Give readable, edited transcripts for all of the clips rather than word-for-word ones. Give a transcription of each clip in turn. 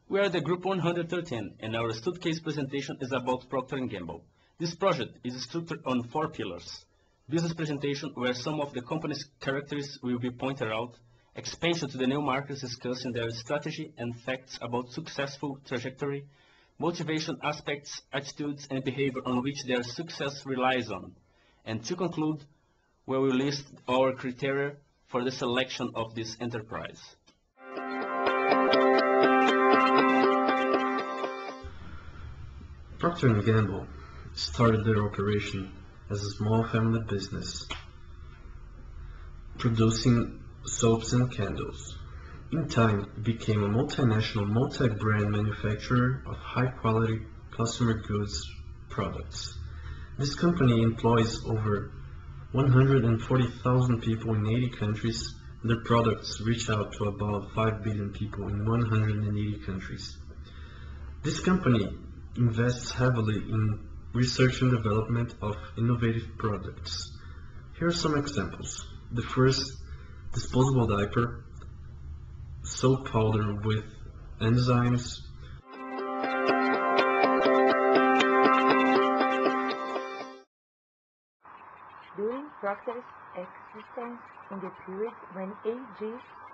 We are the Group 113, and our stud case presentation is about Procter & Gamble. This project is structured on 4 pillars. Business presentation, where some of the company's characteristics will be pointed out. Expansion to the new markets, discussing their strategy and facts about successful trajectory. Motivation aspects, attitudes, and behavior on which their success relies on. And to conclude, we will list our criteria for the selection of this enterprise. Procter & Gamble started their operation as a small family business, producing soaps and candles. In time, it became a multinational, multi-brand manufacturer of high-quality consumer goods products. This company employs over 140,000 people in 80 countries. Their products reach out to about 5 billion people in 180 countries. This company invests heavily in research and development of innovative products. Here are some examples. The first, disposable diaper, soap powder with enzymes, during Procter's existence in the period when A.G.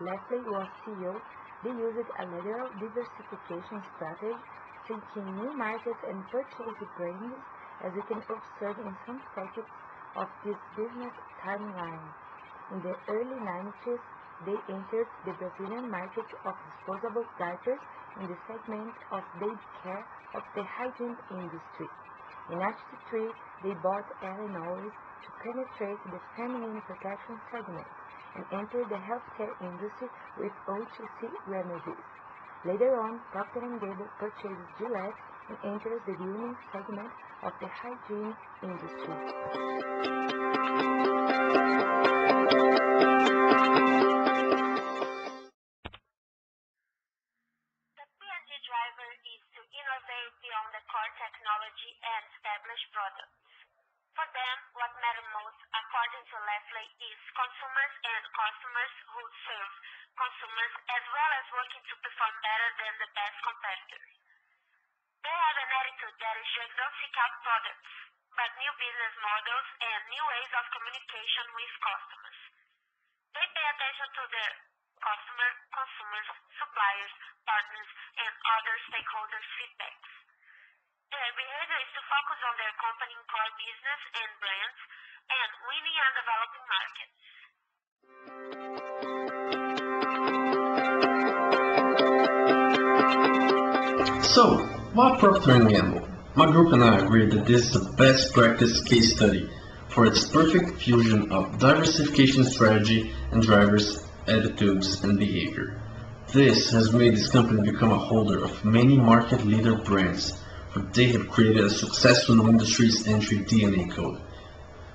Lafley was CEO, they used a lateral diversification strategy, seeking new markets and purchase brands, as you can observe in some pockets of this business timeline. In the early 90s, they entered the Brazilian market of disposable diapers in the segment of baby care of the hygiene industry. In 1993, they bought Ellen Owens to penetrate the feminine protection segment and enter the healthcare industry with OTC remedies. Later on, Procter & Gamble purchased Gillette and enters the grooming segment of the hygiene industry. The P&G driver is to innovate beyond the core technology and establish products. For them, what matters most, according to Lafley, is consumers and customers who serve consumers, as well as working to perform better than the best competitors. They have an attitude that is just don't seek out products, but new business models and new ways of communication with customers. They pay attention to their customers, consumers, suppliers, partners, and other stakeholders' feedbacks. Their behavior is to focus on their company core business and brands, and winning and developing markets. So, why Procter & Gamble? My group and I agree that this is a best practice case study for its perfect fusion of diversification strategy and drivers, attitudes, and behavior. This has made this company become a holder of many market leader brands, for they have created a successful industry's entry DNA code.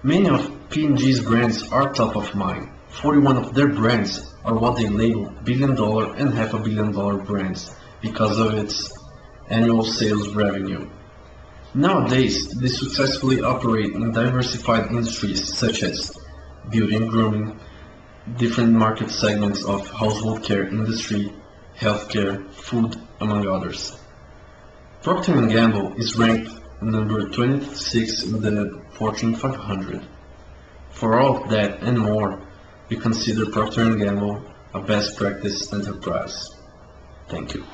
Many of P&G's brands are top of mind. 41 of their brands are what they label billion-dollar and half-a-billion-dollar brands because of its annual sales revenue. Nowadays, they successfully operate in diversified industries such as beauty and grooming, different market segments of household care industry, healthcare, food, among others. Procter & Gamble is ranked number 26 in the Fortune 500. For all of that and more, we consider Procter & Gamble a best practice enterprise. Thank you.